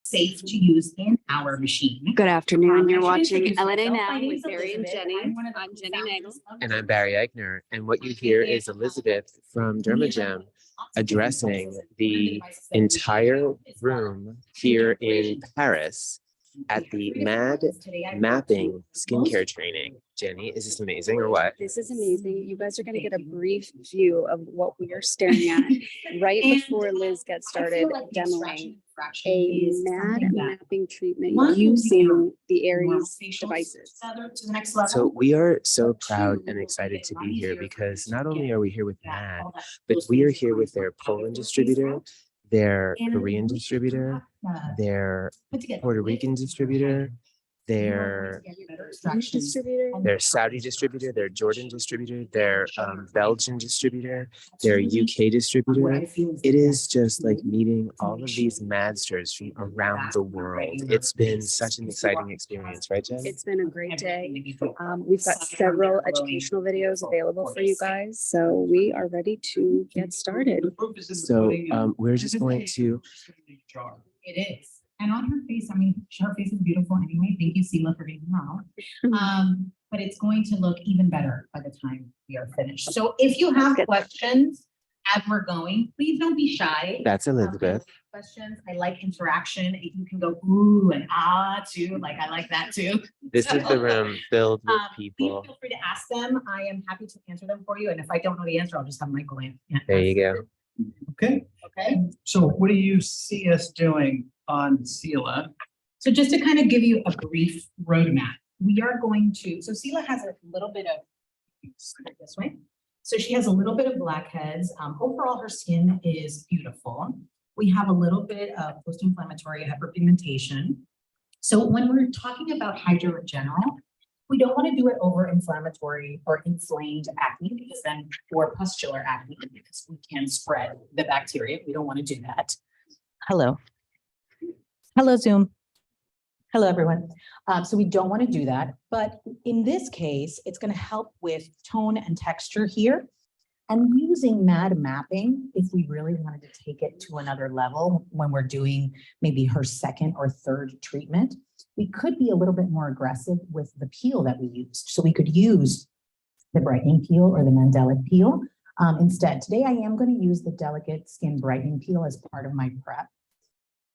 safe to use in our machine. Good afternoon. You're Introduce watching yourself. LA My Now name with is Barry and Elizabeth. Jenny. one of the I'm Jenny co-founders Nagel. of And I'm Barry Eichner. And what you hear is Elizabeth from DermaJEM addressing the entire room here in Paris at the M.A.D Mapping skincare training. Jenny, is this amazing or what? This is amazing. You guys are going to get a brief view of what we are staring at right before Liz gets started demoing a M.A.D mapping treatment using the Ares devices. So we are so proud and excited to be here because not only are we here with M.A.D, but we are here with their Poland distributor, their Korean distributor, their Puerto Rican distributor, their Saudi distributor, their Jordan distributor, their Belgian distributor, their UK distributor. It is just like meeting all of these Madsters from around the world. It's been such an exciting experience, right, Jen? It's been a great day. We've got several educational videos available for you guys, so we are ready to get started. So we're just going to. It is. And on her face, I mean, her face is beautiful anyway. Thank you, Sela, for getting them out. But it's going to look even better by the time we are finished. So if you have questions as we're going, please don't be shy. That's Elizabeth. Questions. I like interaction. You can go ooh and ah too. Like I like that too. This is the room filled with Please people. feel free to ask them. I am happy to answer them for you. And if I don't know the answer, I'll just have Michael in. There you go. Okay, Okay. so what do you see us doing on Sela? So just to kind of give you a brief roadmap, we are going to, so Sela has a little bit of, this way. So she has a little bit of blackheads. Overall, her skin is beautiful. We have a little bit of post-inflammatory hyperpigmentation. So when we're talking about hydro in general, we don't want to do it over inflammatory or inflamed acne because then, or pustular acne, because we can spread the bacteria. We don't want to do that. Hello. Hello, Zoom. Hello, everyone. So we don't want to do that. But in this case, it's going to help with tone and texture here. And using M.A.D mapping, if we really wanted to take it to another level when we're doing maybe her second or third treatment, we could be a little bit more aggressive with the peel that we used. So we could use the brightening peel or the mandelic peel. Instead, today I am going to use the delicate skin brightening peel as part of my prep.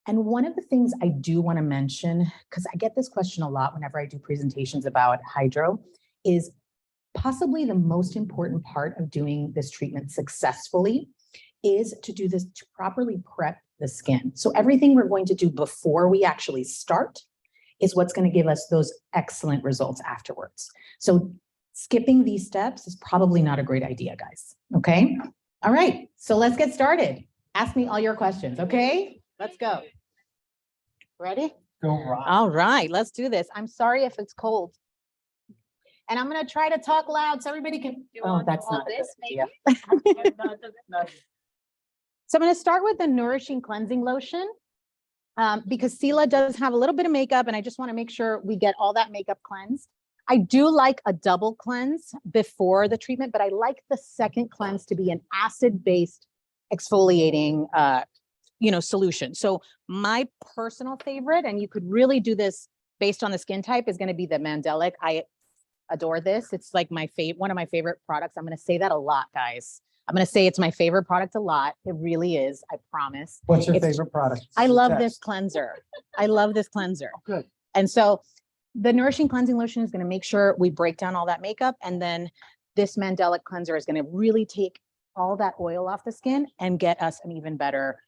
And one of the things I do want to mention, because I get this question a lot whenever I do presentations about hydro, is possibly the most important part of doing this treatment successfully is to do this to properly prep the skin. So everything we're going to do before we actually start is what's going to give us those excellent results afterwards. So skipping these steps is probably not a great idea, guys. Okay. All right. So let's get started. Ask me all your questions. Okay. Let's go. Ready? Go right. All right. Let's do this. I'm sorry if it's cold. And I'm going to try to talk loud so everybody can. Oh, that's not this. Yeah. So I'm going to start with the nourishing cleansing lotion. Because Sela does have a little bit of makeup and I just want to make sure we get all that makeup cleansed. I do like a double cleanse before the treatment, but I like the second cleanse to be an acid-based exfoliating solution. So my personal favorite, and you could really do this based on the skin type, is going to be the Mandelic. I adore this. It's like one of my favorite products. I'm going to say that a lot, guys. I'm going to say it's my favorite product a lot. It really is. I promise. What's your favorite product? I love this cleanser. I love this cleanser. Oh, good. And so the nourishing cleansing lotion is going to make sure we break down all that makeup. And then this Mandelic cleanser is going to really take all that oil off the skin and get us an even better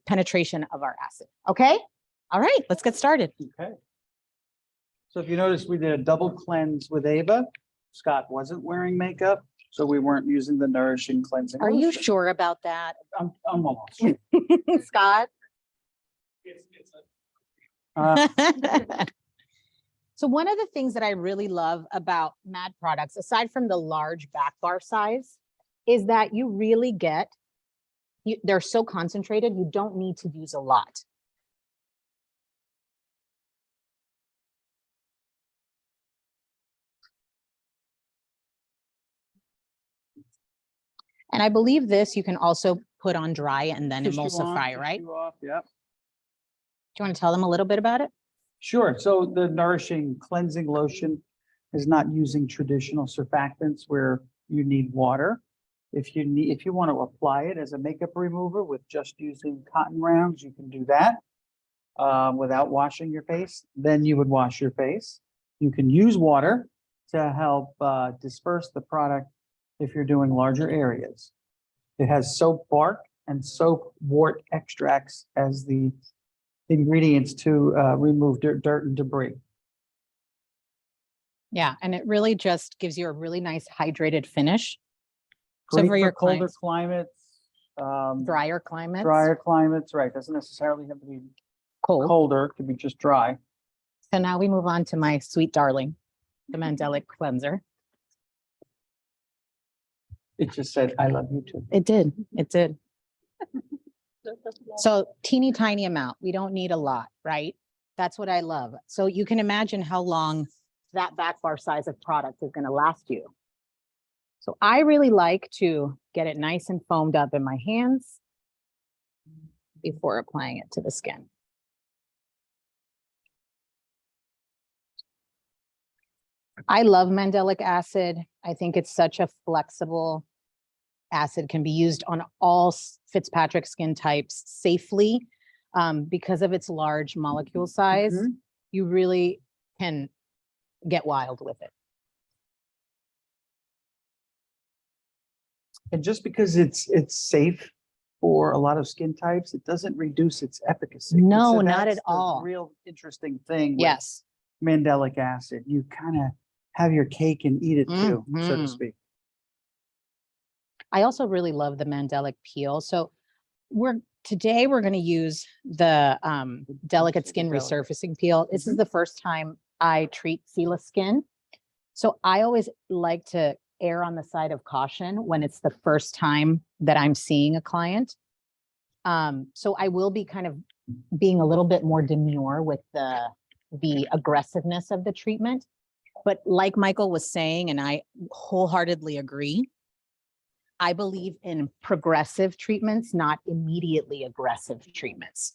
penetration of our acid. Okay. All right, let's get started. Okay. So if you notice, we did a double cleanse with Ava. Scott wasn't wearing makeup, so we weren't using the nourishing cleansing. Are you sure about that? I'm almost. Sure. Scott? So one of the things that I really love about M.A.D products, aside from the large back bar size, is that you really get, they're so concentrated, you don't need to use a lot. And I believe this you can also put on dry and then Tissue emulsify, on, right? tissue off, yep. you want to tell them a little bit about it? Sure. So the nourishing cleansing lotion is not using traditional surfactants where you need water. If you want to apply it as a makeup remover with just using cotton rounds, you can do that without washing your face. Then you would wash your face. You can use water to help disperse the product if you're doing larger areas. It has soap bark and soap wort extracts as the ingredients to remove dirt and debris. Yeah, and it really just gives you a really nice hydrated finish. So Great for your colder clients, climates, drier climates, drier climates, right? Doesn't necessarily have to be cold. colder, it could be just dry. So now we move on to my sweet darling, the Mandelic cleanser. It just said, I love you too. It did. It did. So teeny tiny amount. We don't need a lot, right? That's what I love. So you can imagine how long that back bar size of product is going to last you. So I really like to get it nice and foamed up in my hands before applying it to the skin. I love mandelic acid. I think it's such a flexible acid, can be used on all Fitzpatrick skin types safely because of its large molecule size. Mhm. You really can get wild with it. And just because it's safe for a lot of skin types, it doesn't reduce its efficacy. No, So not that's at the all. Real interesting thing. with Yes. Mandelic acid, you kind of have your cake and eat it too, so to Mhm. speak. I also really love the mandelic peel. So today we're going to use the delicate skin Delicate. resurfacing peel. This is the first time I treat Sela skin. So I always like to err on the side of caution when it's the first time that I'm seeing a client. So I will be kind of being a little bit more demure with the aggressiveness of the treatment. But like Michael was saying, and I wholeheartedly agree, I believe in progressive treatments, not immediately aggressive treatments.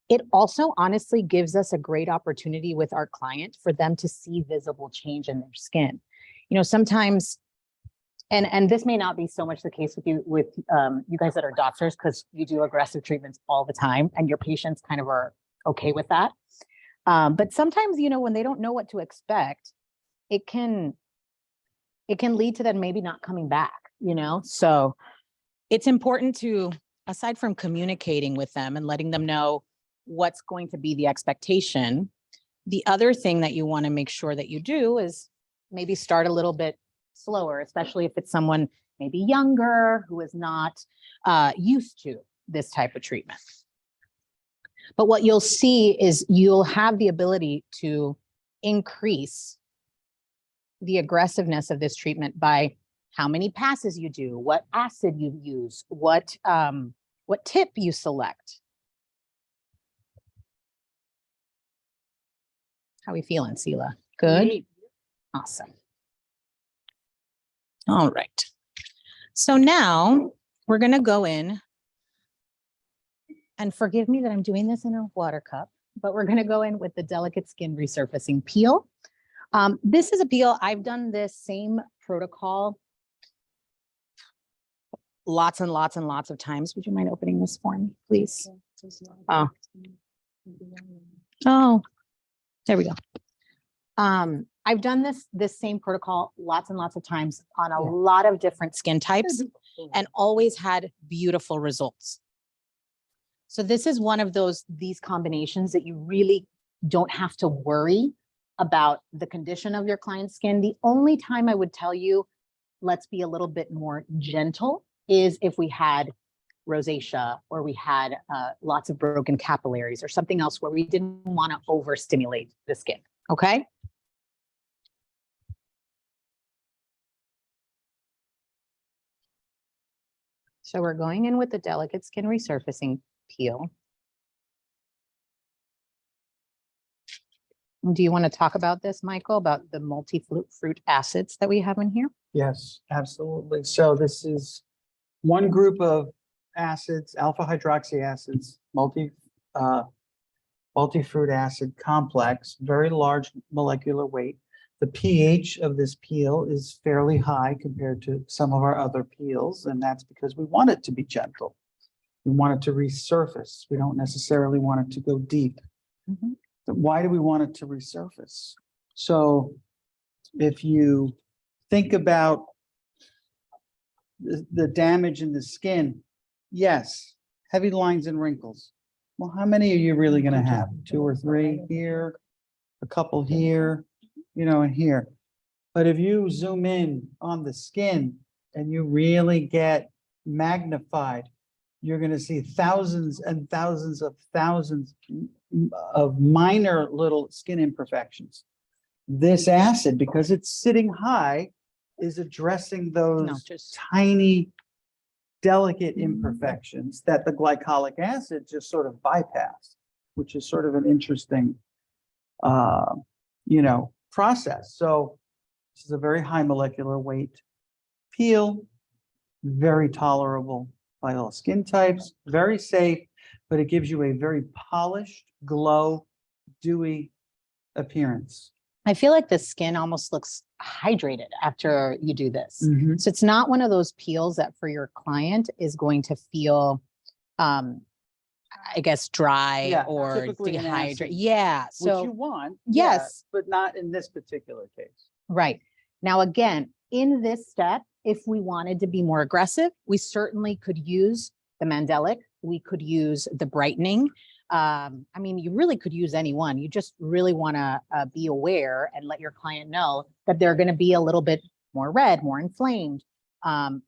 It also honestly gives us a great opportunity with our client for them to see visible change in their skin. You know, sometimes, and this may not be so much the case with you guys that are doctors, because you do aggressive treatments all the time and your patients kind of are okay with that. But sometimes, you know, when they don't know what to expect, it can lead to them maybe not coming back, you know? So it's important to, aside from communicating with them and letting them know what's going to be the expectation, the other thing that you want to make sure that you do is maybe start a little bit slower, especially if it's someone maybe younger who is not used to this type of treatment. But what you'll see is you'll have the ability to increase the aggressiveness of this treatment by how many passes you do, what acid you use, what tip you select. How are we feeling, Sela? Good? Great. Awesome. All right. So now we're going to go in, and forgive me that I'm doing this in a water cup, but we're going to go in with the delicate skin resurfacing peel. This is a peel. I've done this same protocol lots and lots and lots of times. Would you mind opening this for me, please? Oh, there we go. I've done this same protocol lots and lots of times on a lot of different skin types and always had beautiful results. So this is one of these combinations that you really don't have to worry about the condition of your client's skin. The only time I would tell you, let's be a little bit more gentle, is if we had rosacea or we had lots of broken capillaries or something else where we didn't want to overstimulate the skin, okay? So we're going in with the delicate skin resurfacing peel. Do you want to talk about this, Michael, about the multi-fruit acids that we have in here? Yes, absolutely. So this is one group of acids, alpha hydroxy acids, multi-fruit acid complex, very large molecular weight. The pH of this peel is fairly high compared to some of our other peels, and that's because we want it to be gentle. We want it to resurface. We don't necessarily want it to go deep. But why do we want it to resurface? So if you think about the damage in the skin, yes, heavy lines and wrinkles. Well, how many are you really gonna have? 2 or 3 here, a couple here, and here. But if you zoom in on the skin and you really get magnified, you're gonna see thousands and thousands of minor little skin imperfections. This acid, because it's sitting high, is addressing those tiny, delicate imperfections that the glycolic acid just sort of bypassed, which is sort of an interesting, process. So this is a very high molecular weight peel, very tolerable by all skin types, very safe, but it gives you a very polished, glow, dewy appearance. I feel like the skin almost looks hydrated after you do this. Mhm. So it's not one of those peels that for your client is going to feel, I guess, dry Yeah, or typically an dehydrated. acid, Yeah. Which So you want. yes. But not in this particular case. right. Now, again, in this step, if we wanted to be more aggressive, we certainly could use the Mandelic. We could use the brightening. You really could use any one. You just really want to be aware and let your client know that they're going to be a little bit more red, more inflamed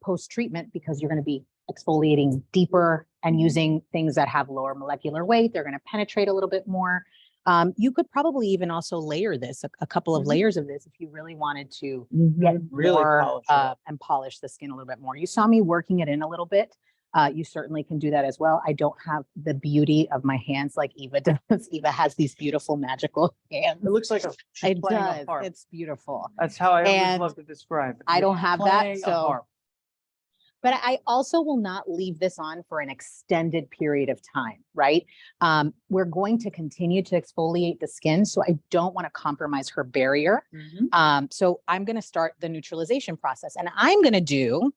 post-treatment, because you're going to be exfoliating deeper and using things that have lower molecular weight. They're going to penetrate a little bit more. You could probably even also layer this, a couple of layers of this, if you really wanted to get Really more polish it up. and polish the skin a little bit more. You saw me working it in a little bit. You certainly can do that as well. I don't have the beauty of my hands like Eva does. Eva has these beautiful magical hands. It looks like she's It playing a does. harp. It's beautiful. That's how I always And love to describe it. I You're don't have that, playing a so- harp. But I also will not leave this on for an extended period of time, right? We're going to continue to exfoliate the skin, so I don't want to compromise her barrier. So I'm going to start the neutralization process, and I'm going to do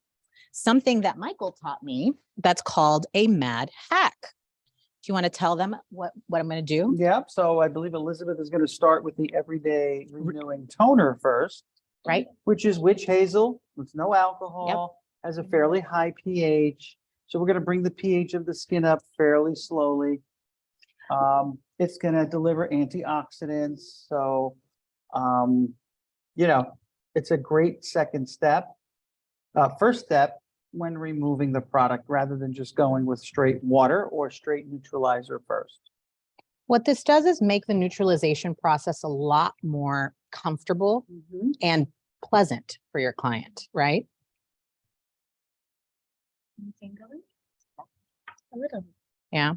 something that Michael taught me that's called a MAD hack. Do you want to tell them what I'm going to do? Yeah, so I believe Elizabeth is going to start with the Everyday Renewing Toner first, Right? which is witch hazel with no alcohol, has a fairly high pH. So we're going to bring the pH of the skin up fairly slowly. It's going to deliver antioxidants. So, it's a great second step. First step when removing the product, rather than just going with straight water or straight neutralizer first. What this does is make the neutralization process a lot more comfortable and pleasant for your client, right? A little. Yeah.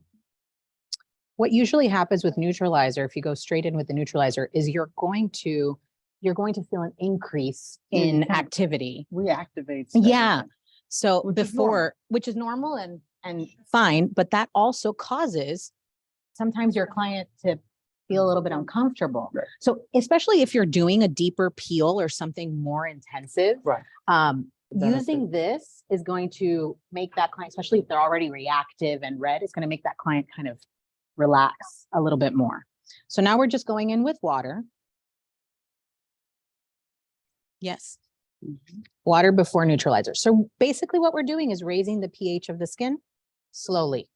What usually happens with neutralizer, if you go straight in with the neutralizer, is you're going to feel an increase in activity. Reactivates. Yeah. everything. So Which is normal. before, which is normal and fine, but that also causes sometimes your client to feel a little bit uncomfortable. Right. So especially if you're doing a deeper peel or something more intensive, Right. using this is going to make that client, especially if they're already reactive and red, it's going to make that client kind of relax a little bit more. So now we're just going in with water. Yes. Water before neutralizer. So basically what we're doing is raising the pH of the skin slowly.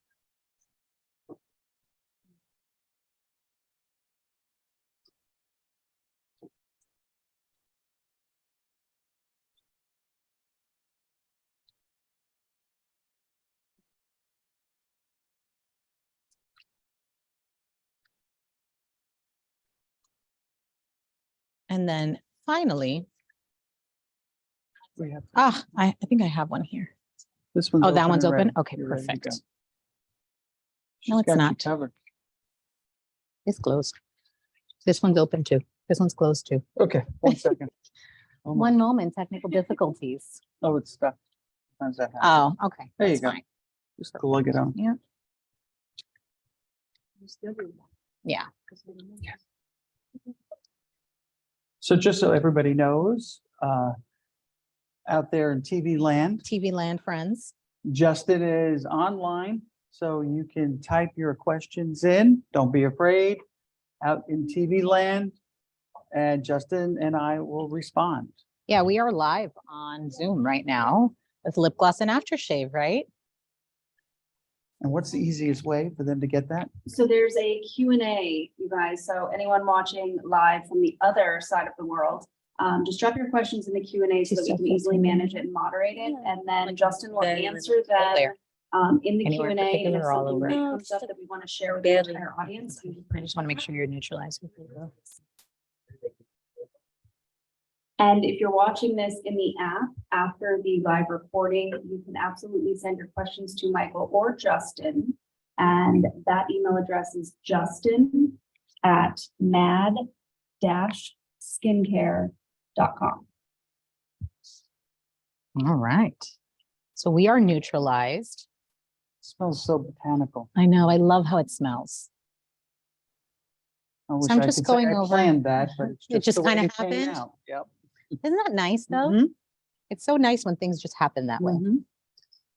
And then finally, We have I think I have one here. this one's Oh, that open one's and open? ready. Okay, You're ready to perfect. go. No, She's it's got you not. covered. It's closed. This one's open too. This one's closed too. Okay, 1 second. Oh, my- One moment, technical difficulties. Oh, it's stuck. Sometimes that happens. Oh, okay. There you That's go. fine. Just plug it on. Yeah. Yeah. So just so everybody knows, out there in TV land, TV land friends. Justin is online, so you can type your questions in. Don't be afraid. Out in TV land, and Justin and I will respond. Yeah, we are live on Zoom right now with lip gloss and aftershave, right? And what's the easiest way for them to get that? So there's a Q&A, you guys. So anyone watching live from the other side of the world, just drop your questions in the Q&A so that we can easily manage it and moderate it. And then Justin will answer them in the Anywhere Q&A. And if particular or all something over? great comes up that we want to share with the entire audience. I just want to make sure you're neutralized before you go. And if you're watching this in the app after the live recording, you can absolutely send your questions to Michael or Justin. And that email address is justin@mad-skincare.com. All right. So we are neutralized. Smells so botanical. I know. I love how it smells. I wish I'm I just could say going I over- planned that, but it's It just just the way kinda it came happened? out. Yep. Isn't that nice though? Mhm. It's so nice when things just happen that way Mhm.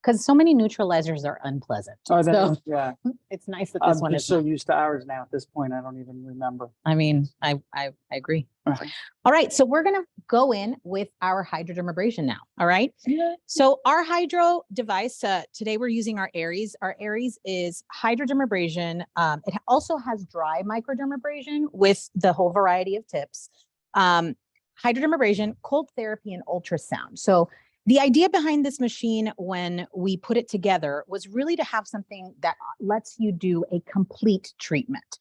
because so many neutralizers are unpleasant. Oh, So that, yeah. it's nice that this I'm one just is. so used to ours now at this point, I don't even remember. I mean, I agree. Uh-huh. All right, so we're gonna go in with our hydrodermabrasion now. All right. Yeah. So our hydro device today we're using our Ares. Our Ares is hydrodermabrasion. It also has dry microdermabrasion with the whole variety of tips. Hydrodermabrasion, cold therapy, and ultrasound. So the idea behind this machine when we put it together was really to have something that lets you do a complete treatment.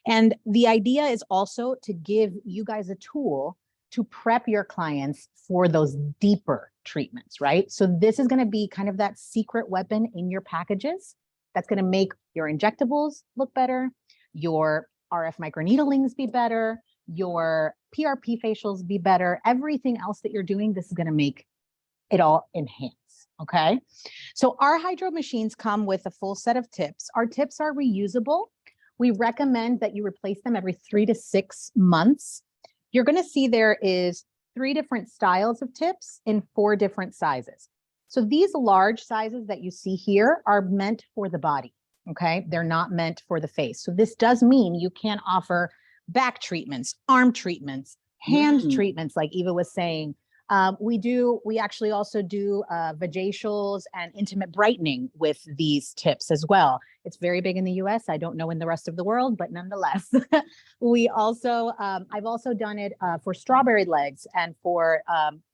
And the idea is also to give you guys a tool to prep your clients for those deeper treatments, right? So this is going to be kind of that secret weapon in your packages that's going to make your injectables look better, your RF microneedlings be better, your PRP facials be better, everything else that you're doing, this is going to make it all enhance. Okay. So our hydro machines come with a full set of tips. Our tips are reusable. We recommend that you replace them every 3 to 6 months. You're going to see there is 3 different styles of tips in 4 different sizes. So these large sizes that you see here are meant for the body. Okay. They're not meant for the face. So this does mean you can offer back treatments, arm treatments, hand treatments, like Eva was saying. We actually also do vajacials and intimate brightening with these tips as well. It's very big in the US. I don't know in the rest of the world, but nonetheless, we also, I've also done it for strawberry legs and for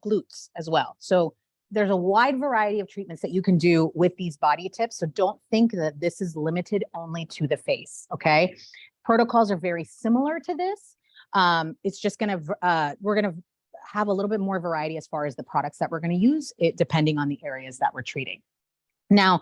glutes as well. So there's a wide variety of treatments that you can do with these body tips. So don't think that this is limited only to the face. Okay. Protocols are very similar to this. It's just we're going to have a little bit more variety as far as the products that we're going to use, it depending on the areas that we're treating. Now,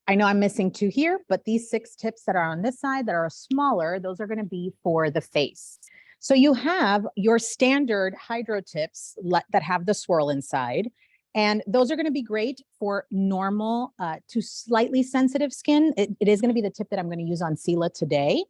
I know I'm missing 2 here, but these 6 tips that are on this side that are smaller, those are going to be for the face. So you have your standard hydro tips that have the swirl inside, and those are going to be great for normal to slightly sensitive skin. It is going to be the tip that I'm going to use on Sela today.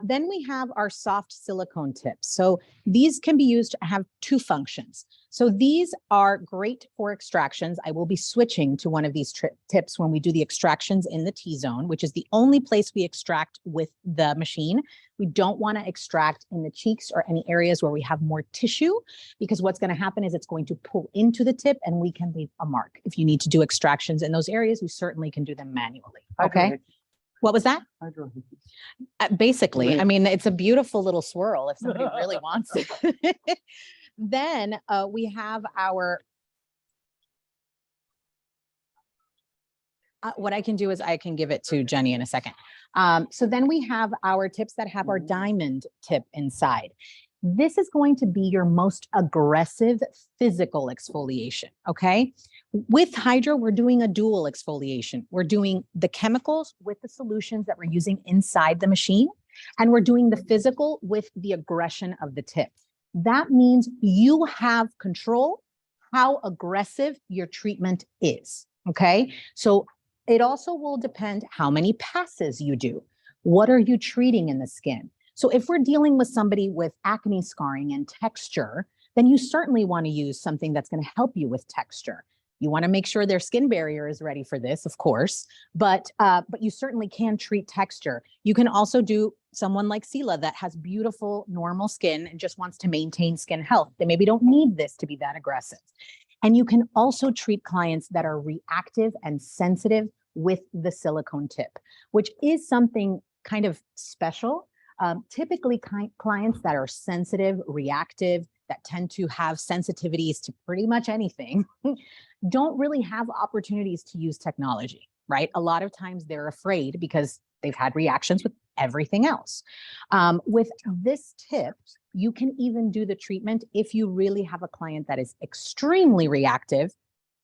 Then we have our soft silicone tips. So these can be used to have 2 functions. So these are great for extractions. I will be switching to one of these tips when we do the extractions in the T-zone, which is the only place we extract with the machine. We don't want to extract in the cheeks or any areas where we have more tissue, because what's going to happen is it's going to pull into the tip and we can leave a mark. If you need to do extractions in those areas, you certainly can do them manually. Okay. What was that? Basically, I mean, it's a beautiful little swirl if somebody really wants it. Then we have our, what I can do is I can give it to Jenny in a second. So then we have our tips that have our diamond tip inside. This is going to be your most aggressive physical exfoliation, okay? With hydro, we're doing a dual exfoliation. We're doing the chemicals with the solutions that we're using inside the machine, and we're doing the physical with the aggression of the tip. That means you have control how aggressive your treatment is, okay? So it also will depend how many passes you do. What are you treating in the skin? So if we're dealing with somebody with acne scarring and texture, then you certainly want to use something that's going to help you with texture. You want to make sure their skin barrier is ready for this, of course, but you certainly can treat texture. You can also do someone like Sela that has beautiful normal skin and just wants to maintain skin health. They maybe don't need this to be that aggressive. And you can also treat clients that are reactive and sensitive with the silicone tip, which is something kind of special. Typically, clients that are sensitive, reactive, that tend to have sensitivities to pretty much anything, don't really have opportunities to use technology, right? A lot of times they're afraid because they've had reactions with everything else. With this tip, you can even do the treatment if you really have a client that is extremely reactive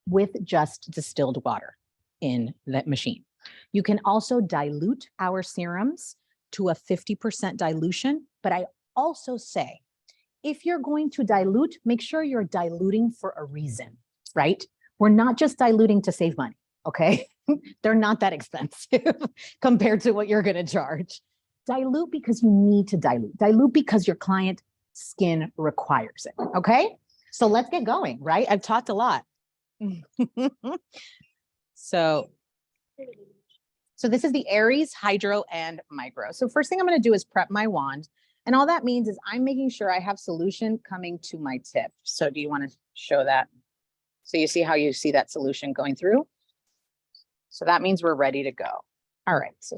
with just distilled water in that machine. You can also dilute our serums to a 50% dilution, but I also say, if you're going to dilute, make sure you're diluting for a reason, right? We're not just diluting to save money, okay? They're not that expensive compared to what you're going to charge. Dilute because you need to dilute. Dilute because your client skin requires it, okay? So let's get going, right? I've talked a lot. So this is the Ares Hydro and Micro. So first thing I'm going to do is prep my wand. And all that means is I'm making sure I have solution coming to my tip. So do you want to show that? So you see how you see that solution going through? So that means we're ready to go. All right, so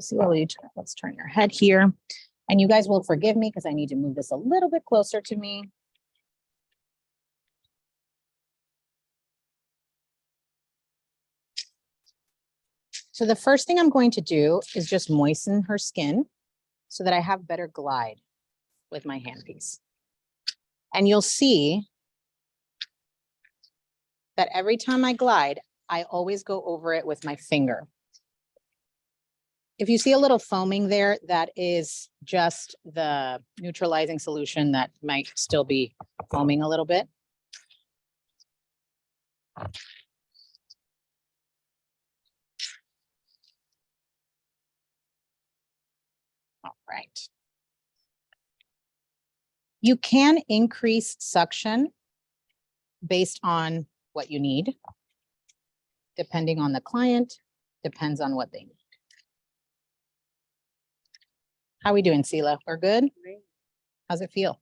let's turn your head here. And you guys will forgive me because I need to move this a little bit closer to me. So the first thing I'm going to do is just moisten her skin so that I have better glide with my handpiece. And you'll see that every time I glide, I always go over it with my finger. If you see a little foaming there, that is just the neutralizing solution that might still be foaming a little bit. All right. You can increase suction based on what you need, depending on the client, depends on what they need. How are we doing, Sela? We're good? Great. How's it feel?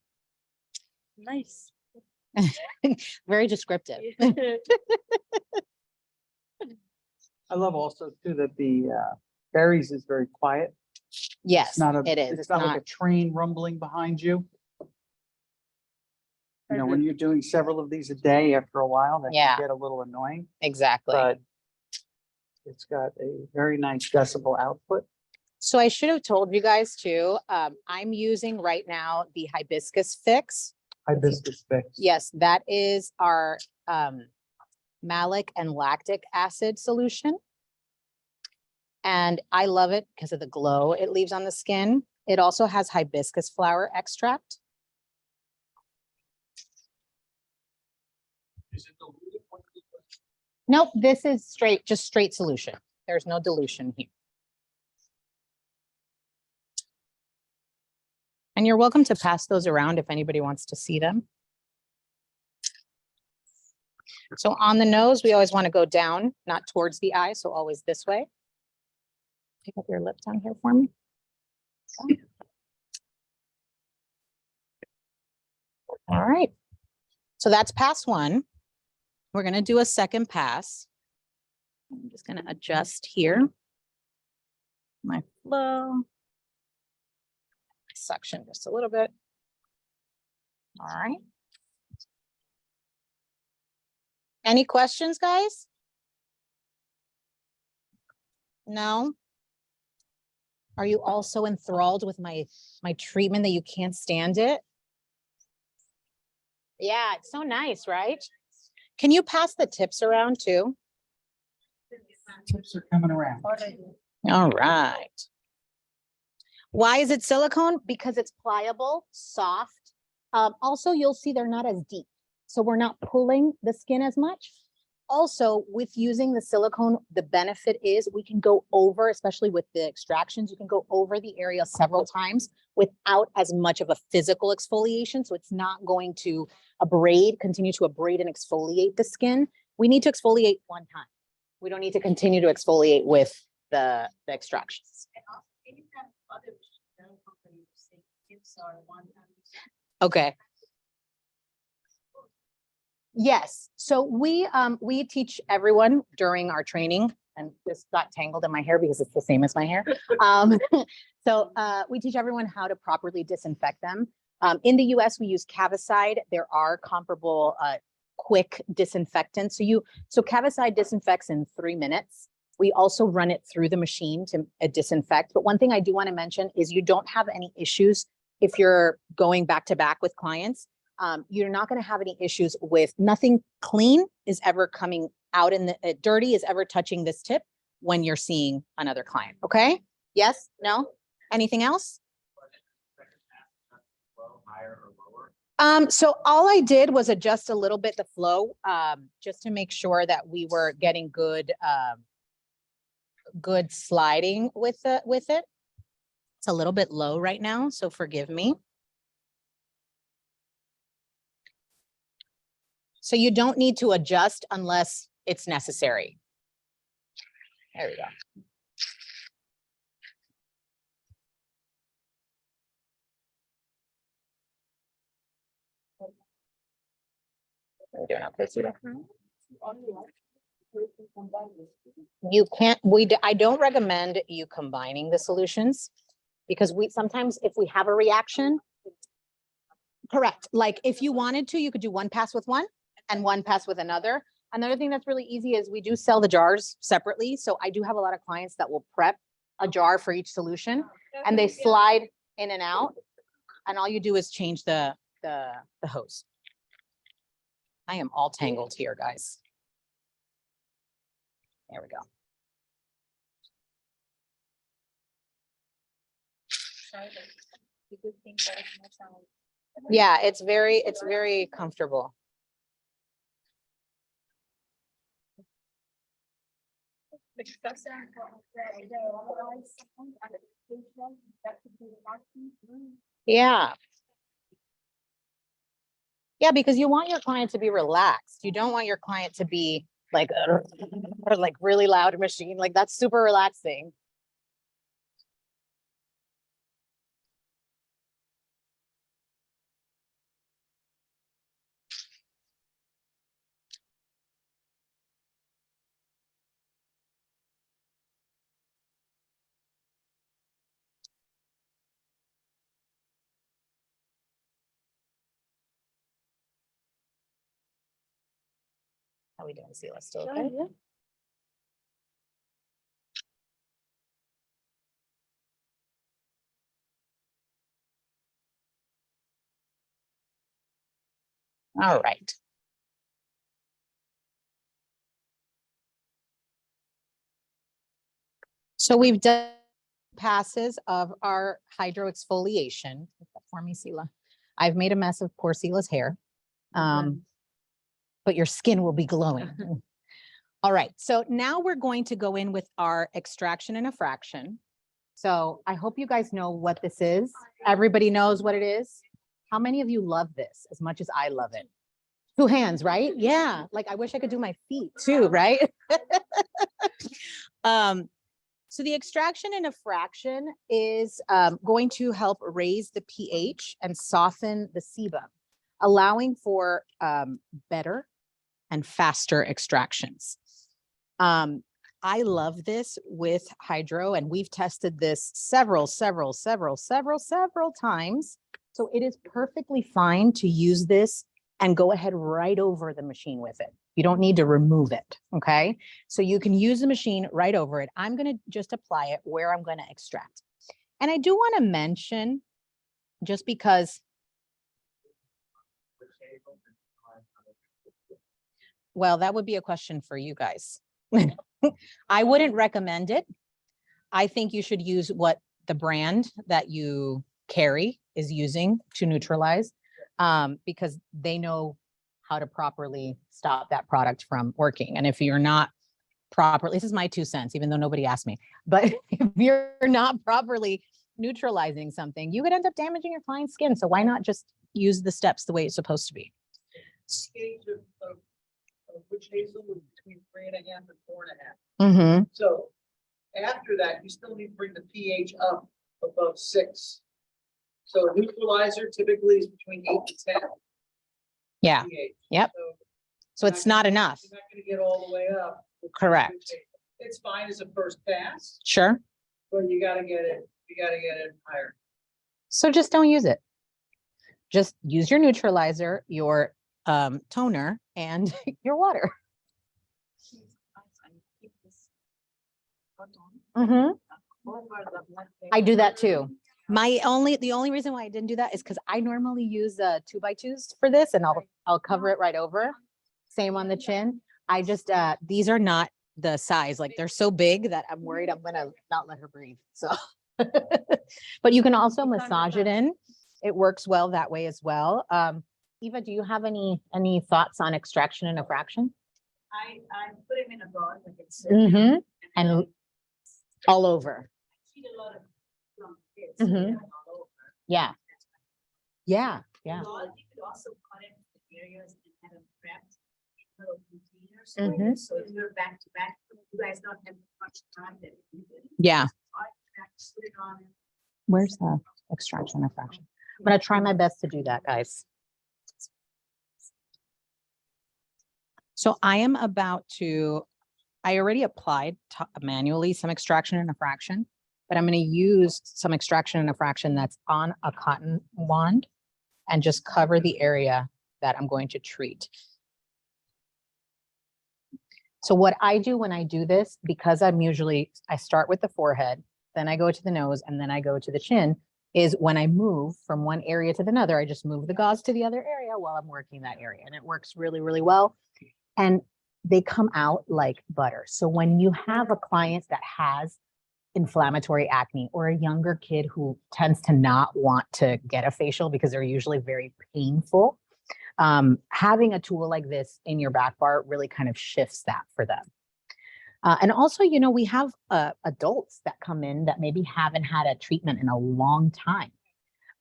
Nice. Very descriptive. I love also too that the berries is very quiet. Yes, It's not a, it is. it's not like a train rumbling behind you. You know, when you're doing several of these a day, after a while, that Yeah. can get a little annoying, Exactly. but it's got a very nice decibel output. So I should have told you guys too, I'm using right now the hibiscus fix. Hibiscus fix. Yes, that is our malic and lactic acid solution. And I love it because of the glow it leaves on the skin. It also has hibiscus flower extract. Nope, this is straight, just straight solution. There's no dilution here. And you're welcome to pass those around if anybody wants to see them. So on the nose, we always want to go down, not towards the eye, so always this way. Pick up your lip down here for me. Okay. All right. So that's pass one. We're going to do a second pass. I'm just going to adjust here. My flow. Suction just a little bit. All right. Any questions, guys? No? Are you also enthralled with my treatment that you can't stand it? Yeah, it's so nice, right? Can you pass the tips around too? Tips are coming around. All right. Why is it silicone? Because it's pliable, soft. Also, you'll see they're not as deep. So we're not pulling the skin as much. Also, with using the silicone, the benefit is we can go over, especially with the extractions, you can go over the area several times without as much of a physical exfoliation. So it's not going to continue to abrade and exfoliate the skin. We need to exfoliate one time. We don't need to continue to exfoliate with the extractions. Okay. Yes, so we teach everyone during our training, and this got tangled in my hair because it's the same as my hair. We teach everyone how to properly disinfect them. In the US, we use Cavicide. There are comparable quick disinfectants. So Cavicide disinfects in 3 minutes. We also run it through the machine to disinfect. But one thing I do want to mention is you don't have any issues if you're going back to back with clients. You're not going to have any issues with nothing clean is ever coming out in the dirty is ever touching this tip when you're seeing another client. Okay. Yes. No. Anything else? So all I did was adjust a little bit the flow, just to make sure that we were getting good sliding with it. It's a little bit low right now, so forgive me. So you don't need to adjust unless it's necessary. There we go. Are we doing okay, Sita? You can't, I don't recommend you combining the solutions because sometimes if we have a reaction, correct. Like if you wanted to, you could do one pass with one and one pass with another. Another thing that's really easy is we do sell the jars separately. So I do have a lot of clients that will prep a jar for each solution and they slide in and out. And all you do is change the hose. I am all tangled here, guys. There we go. Yeah, it's very comfortable. Yeah. Yeah, because you want your client to be relaxed. You don't want your client to be like, or like really loud machine. Like that's super relaxing. How we doing, Sela? Still okay? Yeah. All right. So we've done passes of our hydro exfoliation. For me, Sela. I've made a mess of poor Sela's hair. But your skin will be glowing. All right, so now we're going to go in with our extraction and effraction. So I hope you guys know what this is. Everybody knows what it is. How many of you love this as much as I love it? 2 hands, right? Yeah, like I wish I could do my feet too, right? So the extraction and effraction is going to help raise the pH and soften the sebum, allowing for better and faster extractions. I love this with hydro, and we've tested this several times. So it is perfectly fine to use this and go ahead right over the machine with it. You don't need to remove it, okay? So you can use the machine right over it. I'm gonna just apply it where I'm gonna extract. And I do wanna mention, just because, well, that would be a question for you guys. I wouldn't recommend it. I think you should use what the brand that you carry is using to neutralize, because they know how to properly stop that product from working. And if you're not properly, this is my 2 cents, even though nobody asked me, but if you're not properly neutralizing something, you could end up damaging your client's skin. So why not just use the steps the way it's supposed to be? Age of witch hazel was between 3.5 and 4.5. Mm-hmm. So after that, you still need to bring the pH up above 6. So a neutralizer typically is between 8 to 10 Yeah, pH. Yep. So it's not enough. You're not going to get all the way up. with Correct. witch hazel. It's fine as a first pass, Sure. but you got to get it. You got to get it higher. So just don't use it. Just use your neutralizer, your toner, and your water. Mm-hmm. I do that too. The only reason why I didn't do that is because I normally use 2x2s for this, and I'll cover it right over. Same on the chin. I just these are not the size, like they're so big that I'm worried I'm gonna not let her breathe. So, but you can also massage it in. It works well that way as well. Eva, do you have any thoughts on extraction and effraction? I put him in a box, like it's. Mm-hmm. And all over. Treat a lot of young kids. Mhm. All over. Yeah. Yeah. Yeah. Well, you could also cut it in areas and have them prepped in little containers. Mhm. So if you're back to back, you guys don't have much time that you can. Yeah. I put it on. Where's the extraction and effraction? I'm gonna try my best to do that, guys. So I am about to, I already applied manually some extraction and effraction, but I'm going to use some extraction and effraction that's on a cotton wand and just cover the area that I'm going to treat. So what I do when I do this, because I start with the forehead, then I go to the nose, and then I go to the chin, is when I move from one area to another, I just move the gauze to the other area while I'm working that area. And it works really, really well. And they come out like butter. So when you have a client that has inflammatory acne, or a younger kid who tends to not want to get a facial because they're usually very painful, having a tool like this in your back bar really kind of shifts that for them. And also, you know, we have adults that come in that maybe haven't had a treatment in a long time.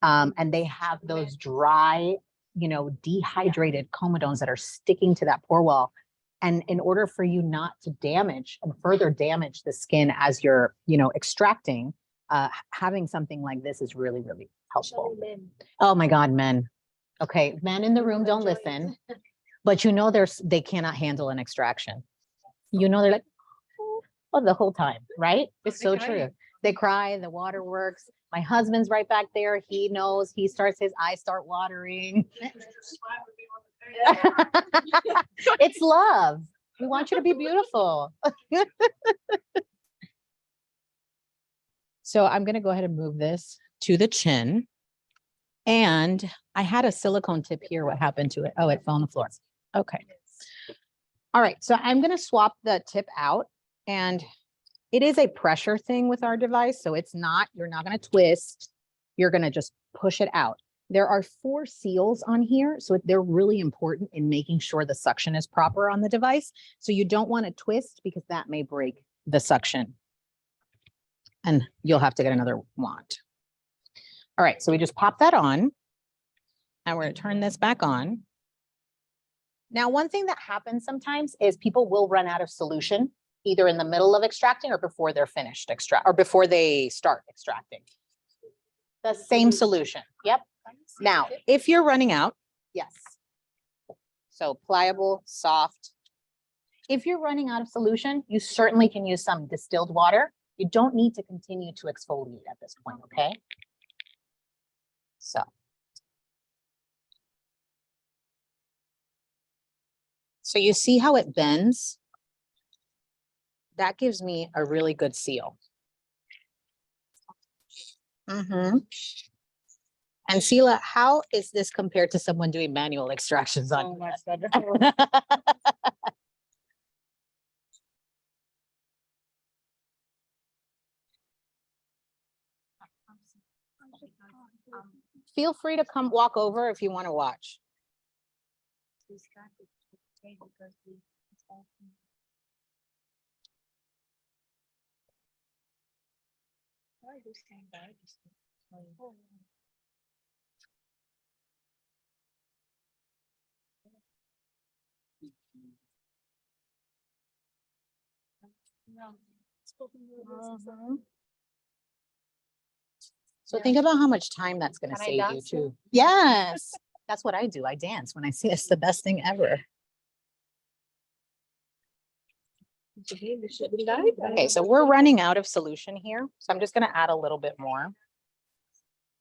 And they have those dry, you know, dehydrated comedones that are sticking to that pore wall. And in order for you not to damage and further damage the skin as you're, you know, extracting, having something like this is really, really helpful. Oh my God, men. Okay, men in the room don't listen, but you know, they cannot handle an extraction. You know, they're like, oh, the whole time, right? It's so true. They cry, the water works. My husband's right back there. He knows, his eyes start watering. It's love. We want you to be beautiful. So I'm going to go ahead and move this to the chin. And I had a silicone tip here. What happened to it? Oh, it fell on the floor. Okay. All right. So I'm going to swap the tip out, and it is a pressure thing with our device. So it's not, you're not going to twist. You're going to just push it out. There are 4 seals on here. So they're really important in making sure the suction is proper on the device. So you don't want to twist because that may break the suction. And you'll have to get another wand. All right. So we just pop that on. And we're going to turn this back on. Now, one thing that happens sometimes is people will run out of solution either in the middle of extracting or before they're finished or before they start extracting. The same solution. Yep. Now, if you're running out, yes. So pliable, soft. If you're running out of solution, you certainly can use some distilled water. You don't need to continue to exfoliate at this point, okay? So you see how it bends? That gives me a really good seal. Mm-hmm. And Sela, how is this compared to someone doing manual extractions on? So much better. Feel free to come walk over if you want to watch. So think about how much time that's gonna Can I save you dance too. Yes, that's what I do. I dance when I see it's the best thing ever. Okay, so we're running out of solution here. So I'm just gonna add a little bit more.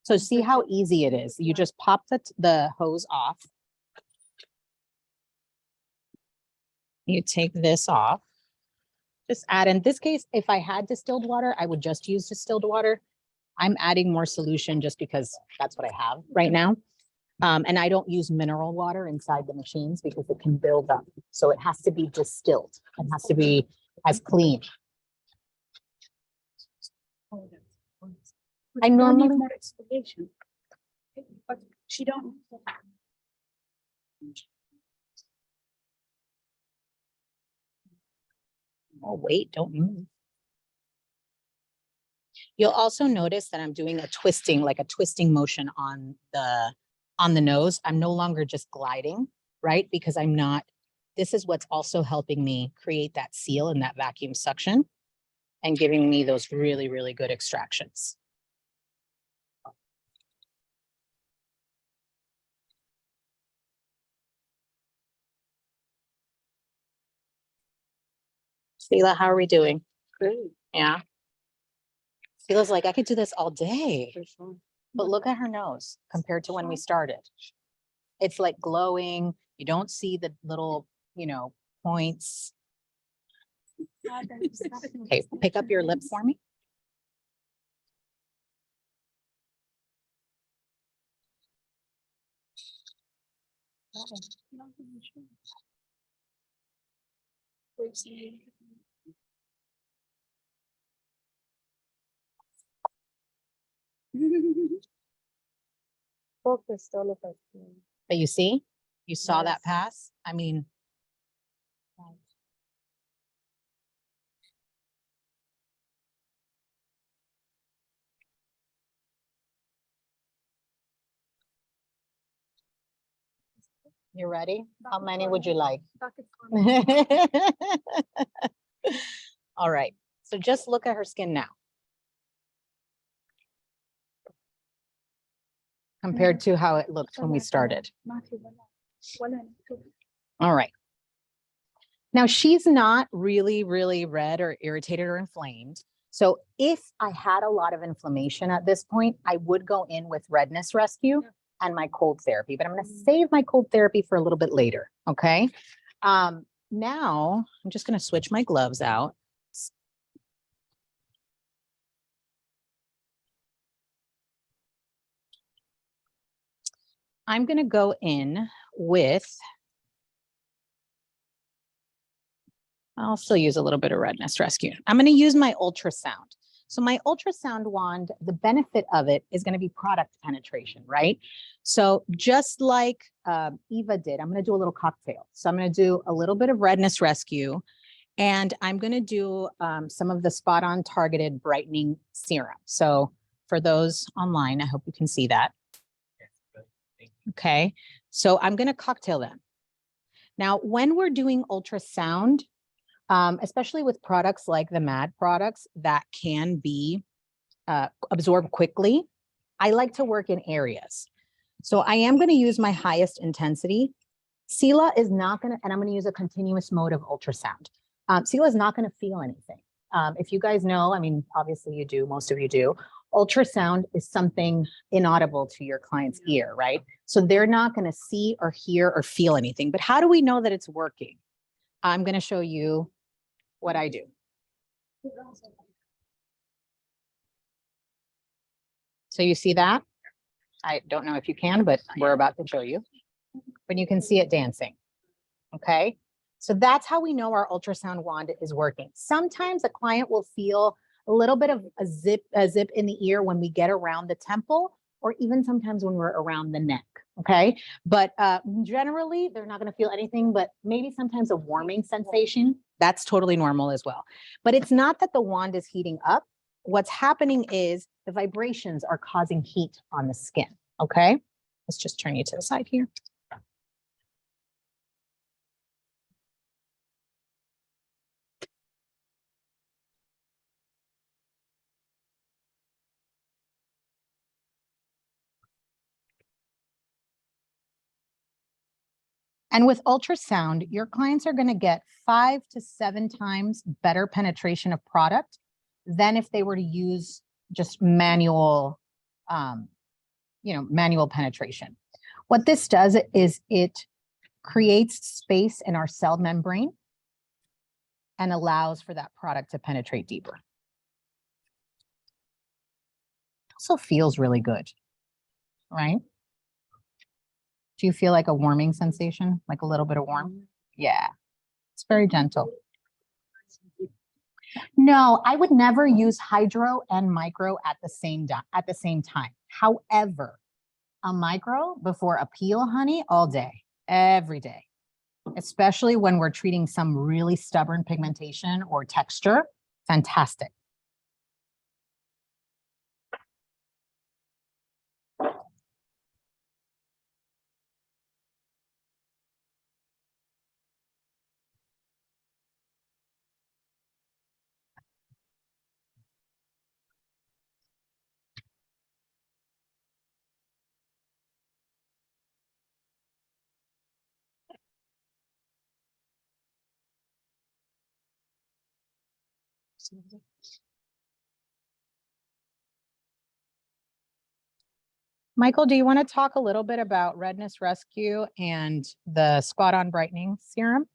So see how easy it is. You just pop the hose off. You take this off. Just add, in this case, if I had distilled water, I would just use distilled water. I'm adding more solution just because that's what I have right now. And I don't use mineral water inside the machines because it can build up. So it has to be distilled. It has to be as clean. I normally more explanation. But she don't. Oh, wait, don't move. You'll also notice that I'm doing a twisting, like a twisting motion on the nose. I'm no longer just gliding, right? Because I'm not, this is what's also helping me create that seal and that vacuum suction and giving me those really, really good extractions. Sheila, how are we doing? Good. Yeah. Sheila's like, I could do this all day. But look at her nose compared to when we started. It's like glowing. You don't see the little, points. Okay, pick up your lip for me. Focused all of us. But you see, you saw that pass. I mean, you ready? How many would you like? All right. So just look at her skin now. Compared to how it looked when we started. All right. Now she's not really, really red or irritated or inflamed. So if I had a lot of inflammation at this point, I would go in with redness rescue and my cold therapy, but I'm going to save my cold therapy for a little bit later. Okay. Now I'm just going to switch my gloves out. I'm going to go in with, I'll still use a little bit of redness rescue. I'm going to use my ultrasound. So my ultrasound wand, the benefit of it is going to be product penetration, right? So just like Eva did, I'm going to do a little cocktail. So I'm going to do a little bit of redness rescue, and I'm going to do some of the spot on targeted brightening serum. So for those online, I hope you can see that. Okay, so I'm going to cocktail them. Now, when we're doing ultrasound, especially with products like the M.A.D products that can be absorbed quickly, I like to work in areas. So I am going to use my highest intensity. Sheila is not going to, and I'm going to use a continuous mode of ultrasound. Sheila is not going to feel anything. If you guys know, I mean, obviously you do, most of you do, ultrasound is something inaudible to your client's ear, right? So they're not going to see or hear or feel anything. But how do we know that it's working? I'm going to show you what I do. So you see that? I don't know if you can, but we're about to show you. But you can see it dancing. Okay. So that's how we know our ultrasound wand is working. Sometimes a client will feel a little bit of a zip in the ear when we get around the temple, or even sometimes when we're around the neck. Okay. But generally, they're not going to feel anything, but maybe sometimes a warming sensation. That's totally normal as well. But it's not that the wand is heating up what's happening is the vibrations are causing heat on the skin. Okay, let's just turn you to the side here. And with ultrasound, your clients are going to get 5 to 7 times better penetration of product than if they were to use just manual, manual penetration. What this does is it creates space in our cell membrane and allows for that product to penetrate deeper. Also feels really good, right? Do you feel like a warming sensation, like a little bit of warmth? Yeah, it's very gentle. No, I would never use hydro and micro at the same time. However, a micro before a peel, honey, all day, every day, especially when we're treating some really stubborn pigmentation or texture. Fantastic. Michael, do you want to talk a little bit about Redness Rescue and the Spot On Brightening Serum?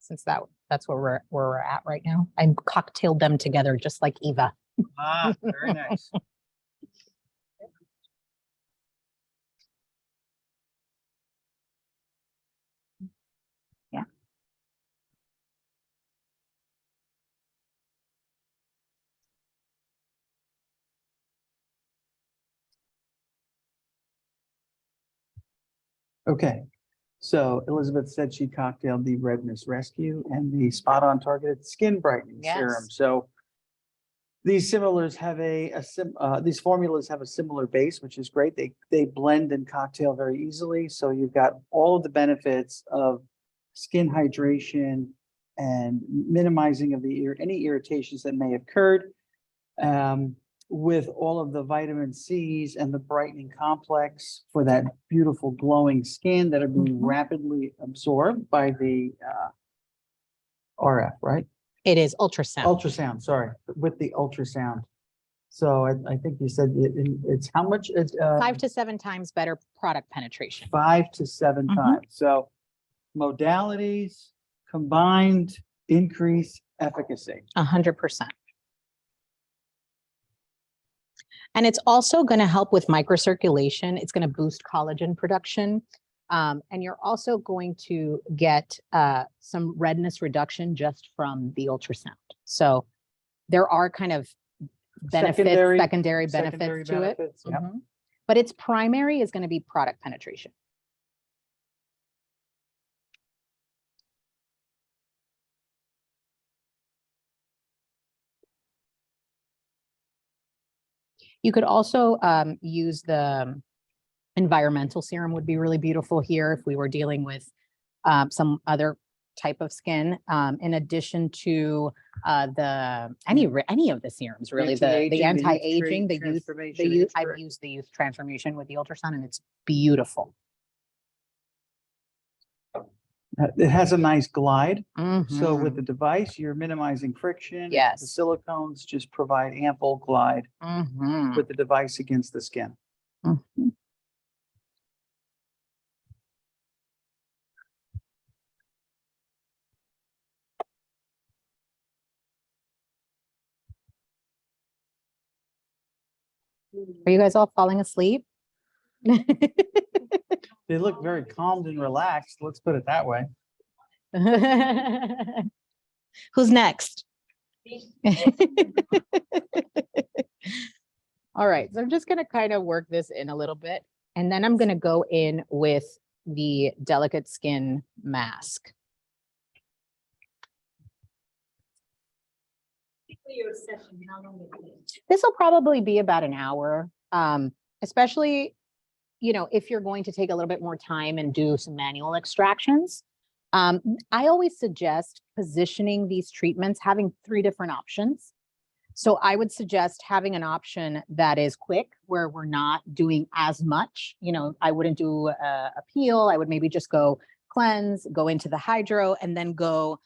Since that's where we're at right now. I cocktailed them together just like Eva. Ah, very nice. Yeah. Okay, so Elizabeth said she cocktailed the Redness Rescue and the Spot On Targeted Skin Brightening Serum. Yes. So these formulas have a similar base, which is great. They blend and cocktail very easily. So you've got all of the benefits of skin hydration and minimizing of any irritations that may have occurred. With all of the vitamin C's and the brightening complex for that beautiful glowing skin that are being rapidly absorbed by the RF, right? It is ultrasound. Ultrasound, sorry, with the ultrasound. So I think you said it's how much? It's 5 to 7 times better product penetration. 5 to 7 times. So modalities combined increase efficacy. 100%. And it's also going to help with microcirculation. It's going to boost collagen production. And you're also going to get some redness reduction just from the ultrasound. So there are kind of secondary benefits to it. Yep. But its primary is going to be product penetration. You could also use the environmental serum would be really beautiful here if we were dealing with some other type of skin, in addition to any of the serums, really, the anti-aging, I've used the youth transformation with the ultrasound, and it's beautiful. It has a nice glide. So with the device, you're minimizing friction. Yes. The silicones just provide ample glide with the device against the skin. Are you guys all falling asleep? They look very calmed and relaxed. Let's put it that way. Who's next? All right, so I'm just going to kind of work this in a little bit, and then I'm going to go in with the delicate skin mask. This will probably be about an hour, especially, you know, if you're going to take a little bit more time and do some manual extractions. I always suggest positioning these treatments, having 3 different options. So I would suggest having an option that is quick, where we're not doing as much. You know, I wouldn't do a peel. I would maybe just go cleanse, go into the hydro, and then go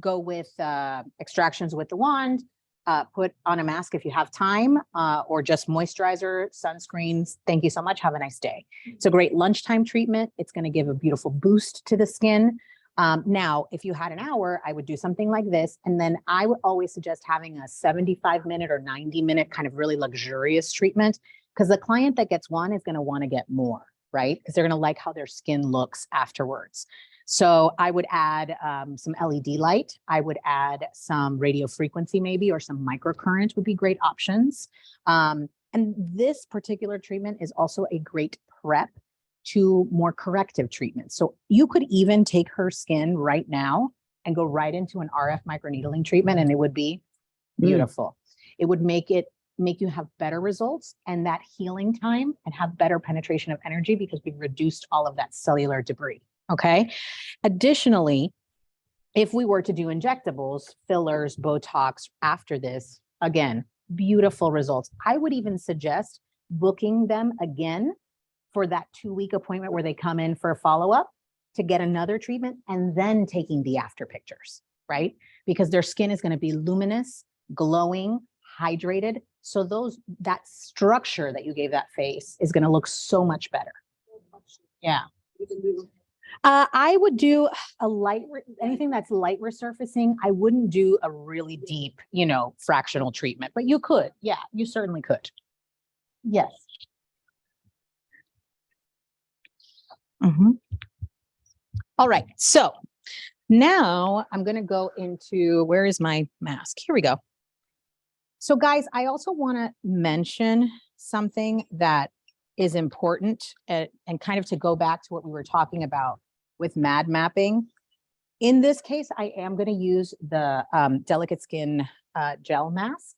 with extractions with the wand. Put on a mask if you have time, or just moisturizer, sunscreens. Thank you so much. Have a nice day. It's a great lunchtime treatment. It's going to give a beautiful boost to the skin. Now, if you had an hour, I would do something like this. And then I would always suggest having a 75-minute or 90-minute kind of really luxurious treatment, because the client that gets one is going to want to get more, right? Because they're going to like how their skin looks afterwards. So I would add some LED light. I would add some radio frequency maybe, or some microcurrent would be great options. And this particular treatment is also a great prep to more corrective treatments. So you could even take her skin right now and go right into an RF microneedling treatment, and it would be beautiful. It would make you have better results and that healing time, and have better penetration of energy, because we've reduced all of that cellular debris. Okay. Additionally, if we were to do injectables, fillers, Botox after this, again, beautiful results. I would even suggest booking them again for that 2-week appointment where they come in for a follow-up to get another treatment, and then taking the after pictures, right? Because their skin is going to be luminous, glowing, hydrated. So that structure that you gave that face is going to look so much better. Yeah. I would do anything that's light resurfacing. I wouldn't do a really deep, fractional treatment, but you could. Yeah, you certainly could. Yes. All right. So now I'm going to go into, where is my mask? Here we go. So guys, I also want to mention something that is important, and kind of to go back to what we were talking about with M.A.D mapping. In this case, I am going to use the delicate skin gel mask.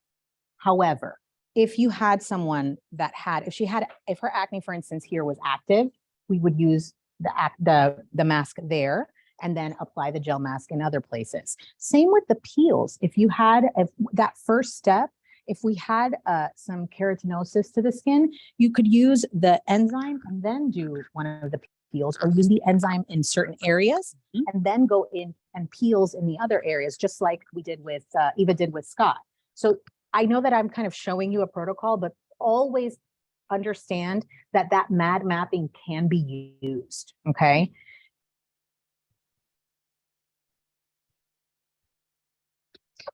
However, if you had someone that if her acne, for instance, here was active, we would use the mask there and then apply the gel mask in other places. Same with the peels. If that first step, if we had some keratinosis to the skin, you could use the enzyme and then do one of the peels, or use the enzyme in certain areas and then go in and peels in the other areas, just like we did with Eva did with Scott. So I know that I'm kind of showing you a protocol, but always understand that M.A.D mapping can be used. Okay.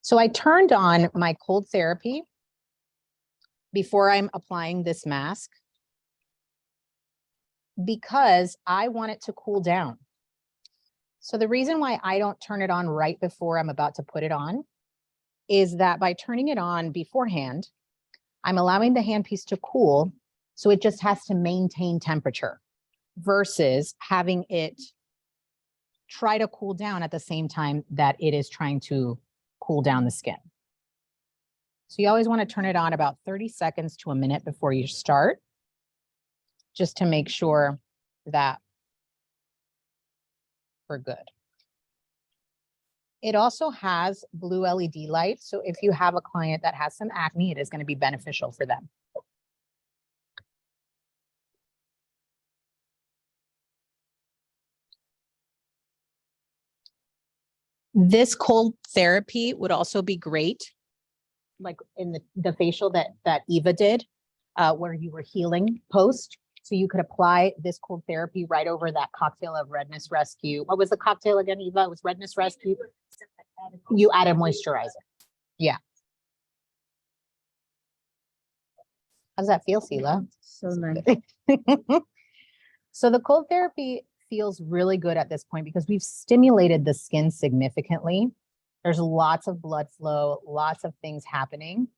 So I turned on my cold therapy before I'm applying this mask, because I want it to cool down. So the reason why I don't turn it on right before I'm about to put it on is that by turning it on beforehand, I'm allowing the handpiece to cool, so it just has to maintain temperature, versus having it try to cool down at the same time that it is trying to cool down the skin. So you always want to turn it on about 30 seconds to a minute before you start, just to make sure that we're good. It also has blue LED light, so if you have a client that has some acne, it is going to be beneficial for them. This cold therapy would also be great, like in the facial that Eva did, where you were healing post. So you could apply this cold therapy right over that cocktail of Redness Rescue. What was the cocktail again, Eva? It was Redness Rescue. You added moisturizer. Yeah. How does that feel, Sela? So nice. So the cold therapy feels really good at this point because we've stimulated the skin significantly. There's lots of blood flow, lots of things happening.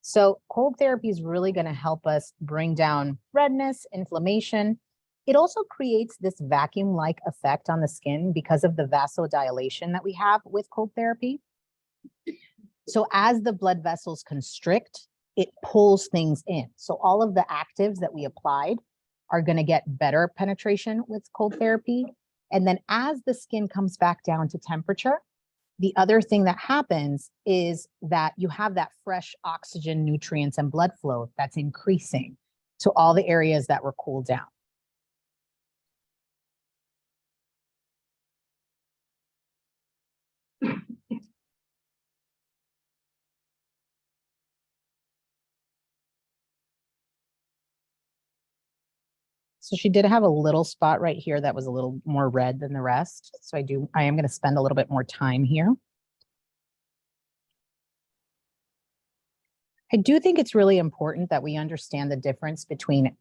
So cold therapy is really going to help us bring down redness, inflammation. It also creates this vacuum-like effect on the skin because of the vasodilation that we have with cold therapy. So as the blood vessels constrict, it pulls things in. So all of the actives that we applied are going to get better penetration with cold therapy. And then as the skin comes back down to temperature, the other thing that happens is that you have that fresh oxygen, nutrients, and blood flow that's increasing to all the areas that were cooled down. So she did have a little spot right here that was a little more red than the rest. So I am going to spend a little bit more time here. I do think it's really important that we understand the difference between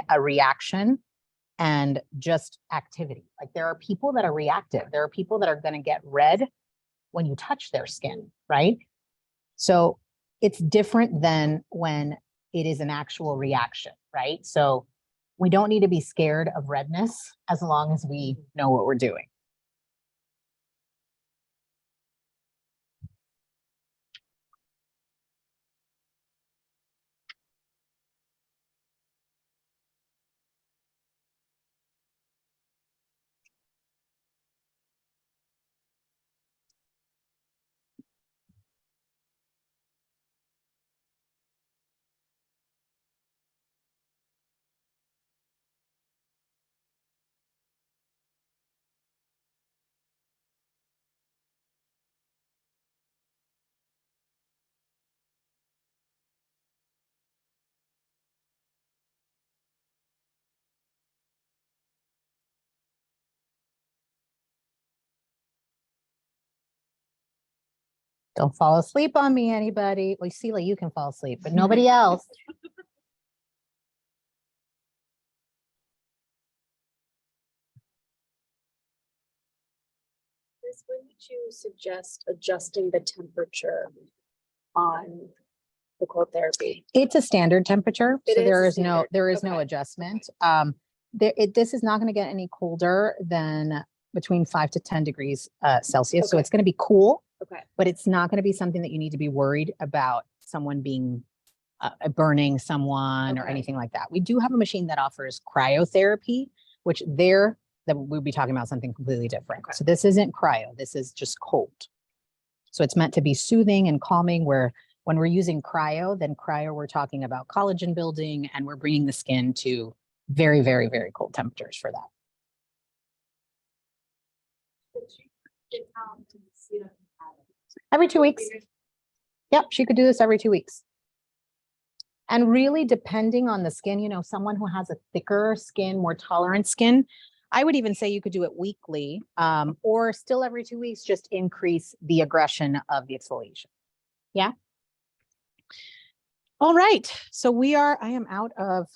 a reaction and just activity. Like there are people that are reactive. There are people that are going to get red when you touch their skin, right? So it's different than when it is an actual reaction, right? So we don't need to be scared of redness as long as we know what we're doing. Don't fall asleep on me, anybody. Well, Sheila, you can fall asleep, but nobody else. Liz, when would you suggest adjusting the temperature on the cold therapy? It's a standard temperature, It so is there a is no standard, okay. adjustment. This is not going to get any colder than between 5 to 10 degrees Celsius. So Okay. it's going to be cool, Okay. but it's not going to be something that you need to be worried about someone being burning someone or Okay. anything like that. We do have a machine that offers cryotherapy, which that we'll be talking about something completely different. Okay. So this isn't cryo, this is just cold. So it's meant to be soothing and calming, where when we're using cryo, we're talking about collagen building, and we're bringing the skin to very, very, very cold temperatures for that. Every 2 weeks. Yep, she could do this every 2 weeks. And really, depending on the skin, someone who has a thicker skin, more tolerant skin, I would even say you could do it weekly, or still every 2 weeks, just increase the aggression of the exfoliation. Yeah. All right. So I am out of,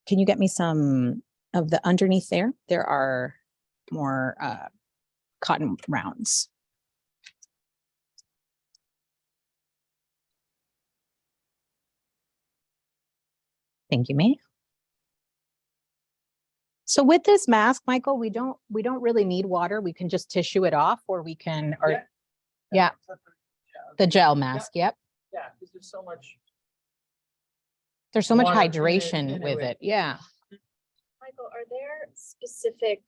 can you get me some of the underneath there? There are more cotton rounds. Thank you, May. So with this mask, Michael, we don't really need water. We can just tissue it off, or we can, yeah, the gel mask. Yep. Yeah, because there's so much. There's so much Water in it hydration with anyway. it. Yeah. Michael, are there specific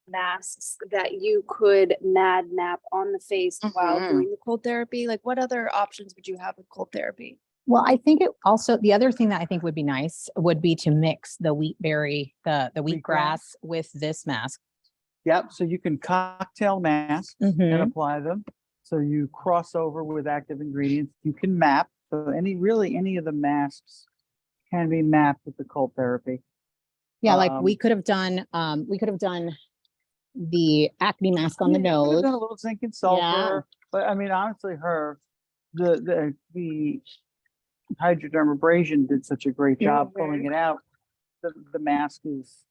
masks that you could M.A.D map on the face while Mhm. doing the cold therapy? Like what other options would you have with cold therapy? Well, I think the other thing that I think would be nice would be to mix the wheat berry, the wheatgrass with this mask. Yep, so you can cocktail mask and Mhm. apply them. So you cross over with active ingredients. You can map. So any of the masks can be mapped with the cold therapy. Yeah, like we could have done the acne mask on the Yeah, you could have nose. done a little zinc and sulfur, but I mean, honestly, the hydrodermabrasion did such a great job pulling it out. The mask is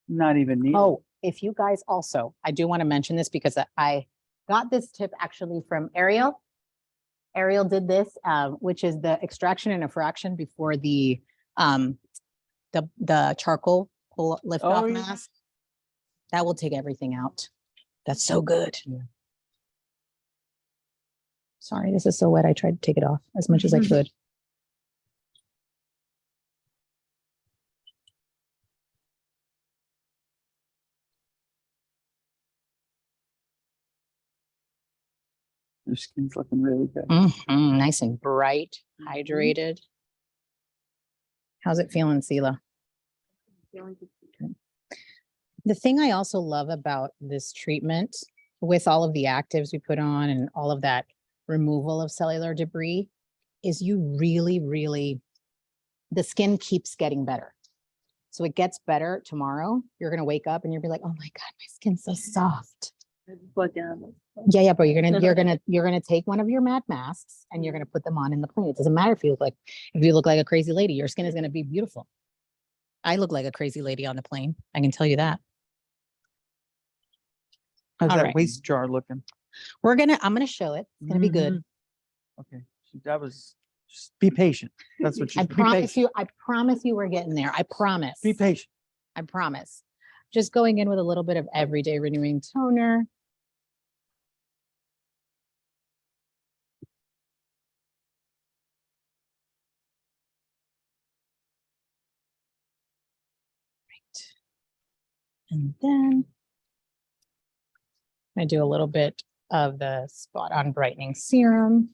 not even needed. Oh, if you guys also, I do want to mention this because I got this tip actually from Ariel. Ariel did this, which is the extraction and diffraction before the charcoal lift off yeah. mask. That will take everything out. That's so good. Yeah. Sorry, this is so wet. I tried to take it off as much as I could. Your skin's looking really good. Nice and bright, hydrated. How's it feeling, Sela? The thing I also love about this treatment with all of the actives we put on and all of that removal of cellular debris is you really, the skin keeps getting better. So it gets better tomorrow. You're going to wake up and you'll be like, oh my God, my skin's so soft. Yeah, but you're gonna take one of your MAD masks and you're gonna put them on in the plane. It doesn't matter if you look like a crazy lady, your skin is gonna be beautiful. I look like a crazy lady on the plane. I can tell you that. How's All that right. waist jar looking? I'm gonna show it. It's gonna be good. Okay, so that was, just be patient. That's what you. I promise you we're getting there. I promise. Be patient. I promise. Just going in with a little bit of everyday renewing toner. And then I do a little bit of the spot on brightening serum.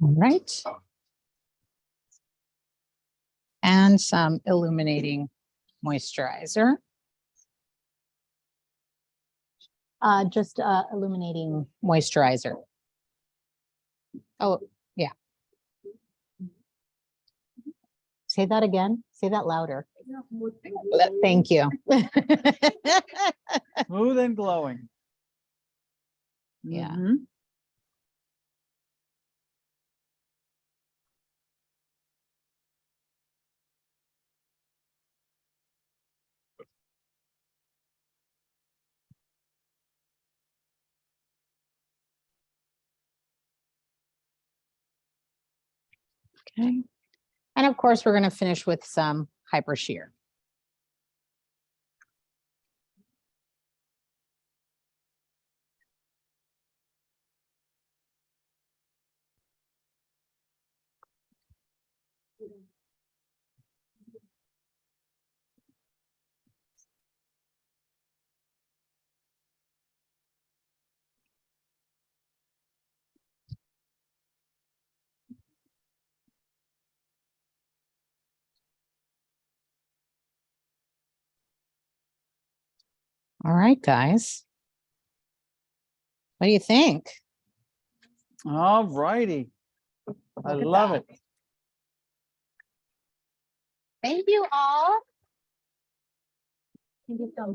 All right. And some illuminating moisturizer. Just illuminating moisturizer. Oh, yeah. Say that again. Say that louder. Thank you. Smooth and glowing. Yeah. Mhm. Okay. And of course, we're going to finish with some hyper shear. All right, guys. What do you think? All righty. I Look at love that. it. Thank you all. Thank you so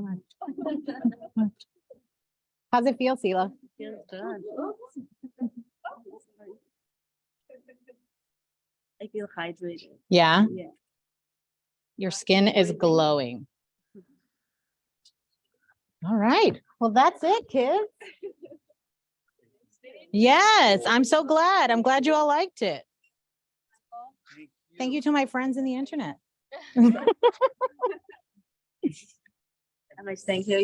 much. How's it feel, Sela? Feels good. I feel hydrated. Yeah, Yeah. your skin is glowing. All right. Well, that's it, kids. Yes, I'm so glad. I'm glad you all liked it. Thank you to my friends in the internet. And I thank you.